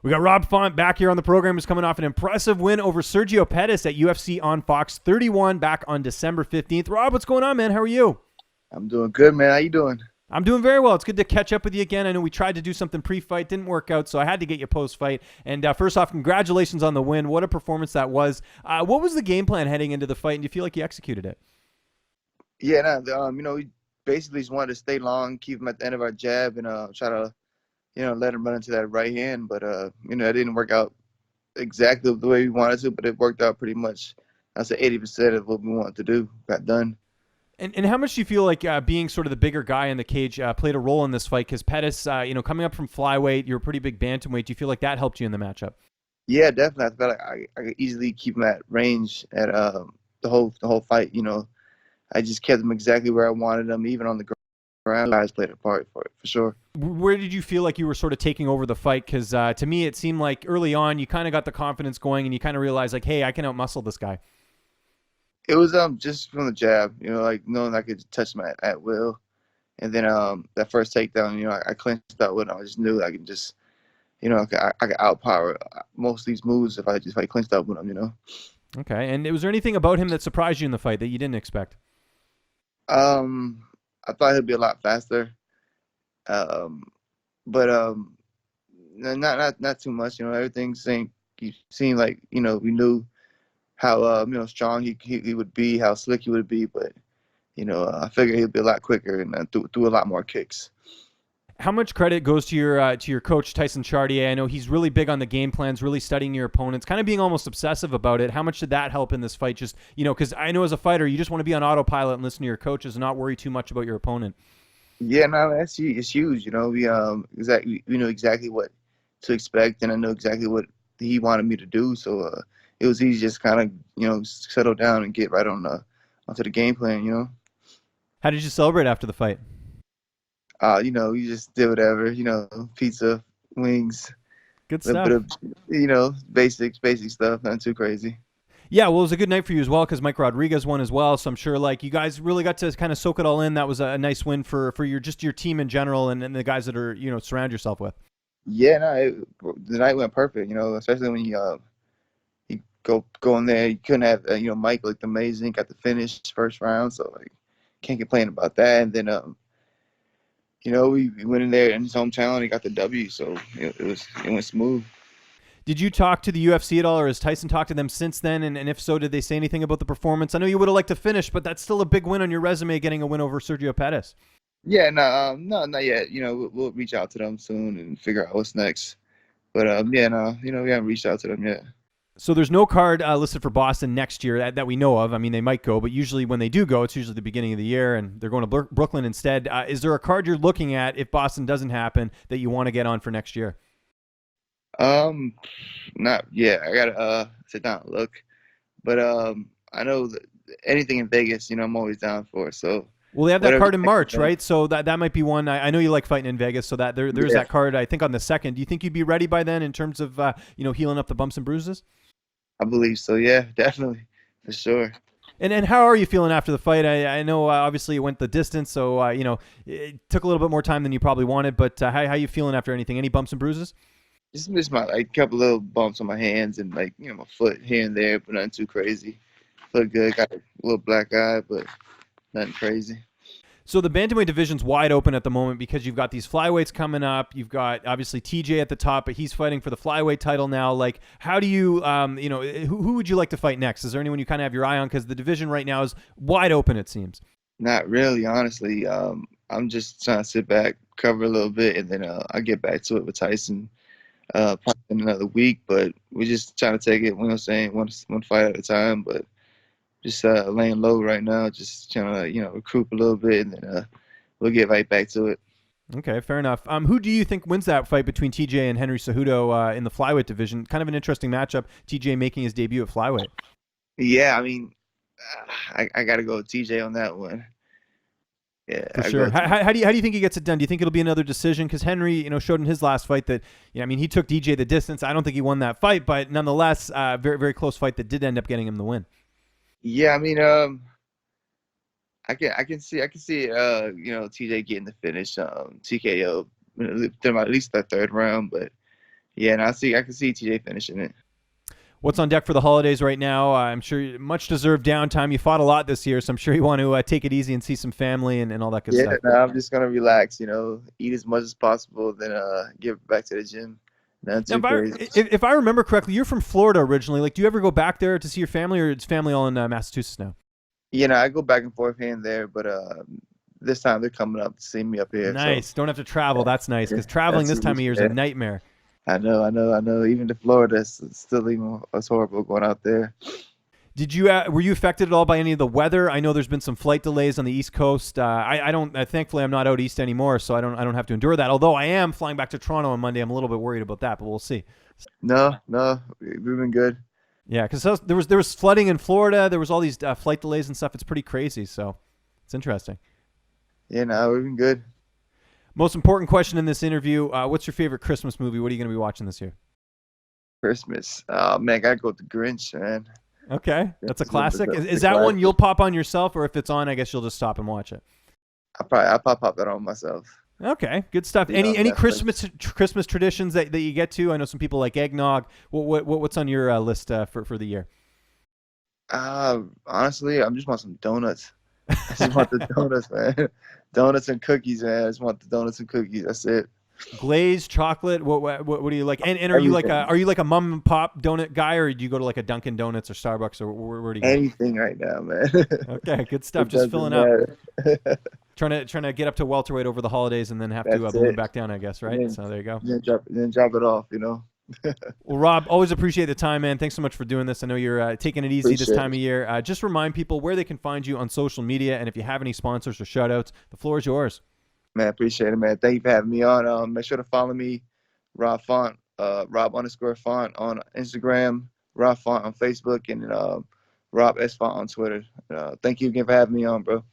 We got Rob Font back here on the program, who's coming off an impressive win over Sergio Pettis at UFC on Fox 31 back on December 15th. Rob, what's going on, man? How are you? I'm doing good, man. How you doing? I'm doing very well. It's good to catch up with you again. I know we tried to do something pre-fight, didn't work out, so I had to get you post-fight. And first off, congratulations on the win. What a performance that was. What was the game plan heading into the fight, and do you feel like you executed it? Yeah, we basically just wanted to stay long, keep him at the end of our jab, and try to, let him run into that right hand. But it didn't work out exactly the way we wanted to, but it worked out pretty much. I say 80% of what we wanted to do got done. And how much do you feel like being sort of the bigger guy in the cage played a role in this fight? Because Pettis, coming up from flyweight, you're a pretty big bantamweight. Do you feel like that helped you in the matchup? Yeah, definitely. I felt like I could easily keep him at range at the whole fight. I just kept him exactly where I wanted him, even on the ground. Guys played a part for it, for sure. Where did you feel like you were sort of taking over the fight? Because to me, it seemed like early on you kind of got the confidence going and you kind of realized like, hey, I can outmuscle this guy. It was just from the jab, like knowing I could touch him at will. And then that first takedown, I clinched out with him. I just knew I could just, I could outpower most of these moves if I clinched out with him. Okay. And was there anything about him that surprised you in the fight that you didn't expect? I thought he'd be a lot faster, but not too much. Everything seemed like we knew how strong he would be, how slick he would be, but I figured he'd be a lot quicker and do a lot more kicks. How much credit goes to your coach Tyson Chartier? I know he's really big on the game plans, really studying your opponents, kind of being almost obsessive about it. How much did that help in this fight? Just because I know as a fighter, you just want to be on autopilot and listen to your coaches and not worry too much about your opponent. Yeah, no, it's huge. We know exactly what to expect, and I know exactly what he wanted me to do. So it was easy just kind of settle down and get right onto the game plan. How did you celebrate after the fight? You just did whatever. Pizza, wings, Good a little bit stuff. of basic stuff, nothing too crazy. Yeah, well, it was a good night for you as well because Mike Rodriguez won as well. So I'm sure like you guys really got to kind of soak it all in. That was a nice win for your team in general and the guys that are surround yourself with. Yeah, no, the night went perfect. Especially when you go in there. You couldn't have Mike looked amazing, got the finish first round, so like can't complain about that. And then we went in there in his hometown and he got the W, so it went smooth. Did you talk to the UFC at all, or has Tyson talked to them since then? And if so, did they say anything about the performance? I know you would have liked to finish, but that's still a big win on your resume, getting a win over Sergio Pettis. Yeah, no, not yet. We'll reach out to them soon and figure out what's next. But yeah, no, we haven't reached out to them yet. So there's no card listed for Boston next year that we know of. I mean, they might go, but usually when they do go, it's usually the beginning of the year, and they're going to Brooklyn instead. Is there a card you're looking at if Boston doesn't happen that you want to get on for next year? Not yet. I gotta sit down and look. But I know that anything in Vegas, I'm always down for. So Well, they have that whatever. card in March, right? So that might be one. I know you like fighting in Vegas, so that there's Yeah, that card. I think on the 2nd. Do you think you'd be ready by then in terms of healing up the bumps and bruises? I believe so. Yeah, definitely, for sure. And how are you feeling after the fight? I know obviously it went the distance, so it took a little bit more time than you probably wanted. But how you feeling after anything? Any bumps and bruises? Just missed my like couple little bumps on my hands and like my foot here and there, but nothing too crazy. Look good. Got a little black eye, but nothing crazy. So the bantamweight division's wide open at the moment because you've got these flyweights coming up. You've got obviously TJ at the top, but he's fighting for the flyweight title now. Like, how do you, who would you like to fight next? Is there anyone you kind of have your eye on? Because the division right now is wide open, it seems. Not really, honestly. I'm just trying to sit back, cover a little bit, and then I get back to it with Tyson probably in another week. But we're just trying to take it, saying, one fight at a time. But just laying low right now, just trying to recruit a little bit, and then we'll get right back to it. Okay, fair enough. Who do you think wins that fight between TJ and Henry Cejudo in the flyweight division? Kind of an interesting matchup. TJ making his debut at flyweight. Yeah, I mean, I got to go with TJ on that one. Yeah, For I go sure. with How do you think he gets it done? Do you think it'll be another decision? Because Henry, showed in his last fight that, he took DJ the distance. I don't think he won that fight, but nonetheless, very, very close fight that did end up getting him the win. Yeah, I mean, I can see TJ getting the finish, TKO, at least that third round, but Yeah, and I can see TJ finishing it. What's on deck for the holidays right now? I'm sure much deserved downtime. You fought a lot this year, so I'm sure you want to take it easy and see some family and all that good Yeah, stuff. no, I'm just gonna relax, eat as much as possible, then get back to the gym. Nothing Now, too crazy. if I remember correctly, you're from Florida originally. Like, do you ever go back there to see your family, or is family all in Massachusetts now? I go back and forth here and there, but this time they're coming up to see me up here, so Nice. Don't have to travel. That's nice yeah, because traveling that's this time of year is a yeah. nightmare. I know. Even to Florida, it's still even it's horrible going out there. Did you were you affected at all by any of the weather? I know there's been some flight delays on the East Coast. I don't. Thankfully, I'm not out east anymore, so I don't have to endure that. Although I am flying back to Toronto on Monday, I'm a little bit worried about that, but we'll see. No, we've been good. Yeah, because there was flooding in Florida. There was all these flight delays and stuff. It's pretty crazy. So it's interesting. Yeah, no, we've been good. Most important question in this interview: what's your favorite Christmas movie? What are you going to be watching this year? Christmas. Oh man, I gotta go with the Grinch, man. Okay, that's a classic. Is The that one classic. you'll pop on yourself, or if it's on, I guess you'll just stop and watch it? I'll probably pop that on myself. Okay, good stuff. See it on Any Netflix. Christmas traditions that you get to? I know some people like eggnog. What's on your list for the year? Honestly, I just want some donuts. I just want the donuts, man. Donuts and cookies, man. I just want the donuts and cookies. That's it. Glazed chocolate. What do you like? And are you like Everything. a mom and pop donut guy, or do you go to like a Dunkin' Donuts or Starbucks, or where do you go? Anything right now, man. Okay, good stuff. It Just doesn't filling up. matter. Trying to get up to welterweight over the holidays, and then have to That's balloon it. back down, I guess. And Right. So there you go. then drop it off. Well, Rob, always appreciate the time, man. Thanks so much for doing this. I know you're taking it easy this Appreciate time it. of year. Just remind people where they can find you on social media, and if you have any sponsors or shout outs, the floor is yours. Man, appreciate it, man. Thank you for having me on. Make sure to follow me, Rob Font, Rob_Font on Instagram, Rob Font on Facebook, and Rob S Font on Twitter. Thank you again for having me on, bro.